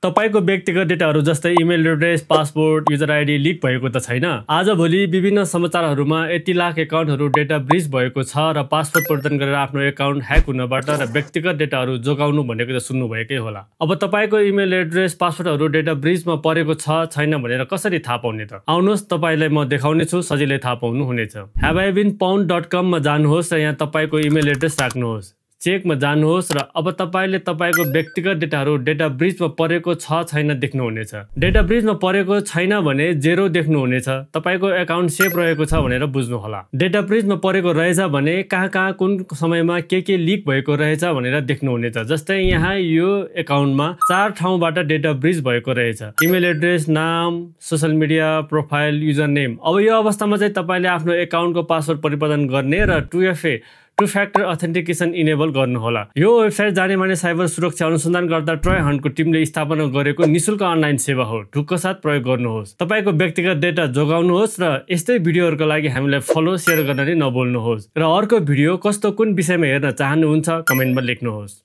तपाईको व्यक्तिगत डेटाहरू जस्तै email address, passport, user ID leak भएको त छैन। आजभोलि विभिन्न समाचारहरूमा यति लाख एकाउन्टहरू डेटा ब्रिच भएको छ र पासवर्ड परिवर्तन गरेर आफ्नो एकाउन्ट ह्याक हुनबाट र व्यक्तिगत डेटाहरू जोगाउनु भनेको त सुन्नुभएकै होला। अब तपाईको इमेल एड्रेस, पासवर्डहरू डेटा ब्रिचमा परेको छ छैन भनेर कसरी थाहा पाउने त? आउनुहोस् तपाईलाई म देखाउने छु, सजिलै थाहा पाउनु हुनेछ। haveibeenfound.com मा जानुहोस् र यहाँ तपाईको इमेल एड्रेस राख्नुहोस्। चेकमा जानुहोस् र अब तपाईले तपाईको व्यक्तिगत डेटाहरू डेटा ब्रिचमा परेको छ छैन देख्नुहुनेछ। डेटा ब्रिचमा परेको छैन भने 0 देख्नुहुनेछ। तपाईको एकाउन्ट सेफ रहेको छ भनेर बुझ्नु होला। डेटा ब्रिचमा परेको रहेछ भने कहाँ कुन समयमा के लिक भएको रहेछ भनेर देख्नुहुनेछ। जस्तै यहाँ यो एकाउन्टमा 4 ठाउँबाट डेटा ब्रिच भएको रहेछ। इमेल एड्रेस, नाम, social media, profile, user name. अब यो अवस्थामा चाहिँ तपाईले आफ्नो एकाउन्टको पासवर्ड परिवर्तन गर्ने र 2FA to factor authentication enable गर्नु होला। यो वेबसाइट जाने माने साइबर सुरक्षा अनुसन्धानकर्ता ट्रोय हन्टको टिमले स्थापना गरेको निशुल्क अनलाइन सेवा हो। ढुक्क साथ प्रयोग गर्नुहोस्। तपाईको व्यक्तिगत डेटा जोगाउनुहोस् र यस्तै भिडियोहरुको लागि हामीलाई फलो, शेयर गर्न नि नभुल्नुहोस्। र अर्को भिडियो कस्तो कुन विषयमा हेर्न चाहनुहुन्छ कमेन्टमा लेख्नुहोस्।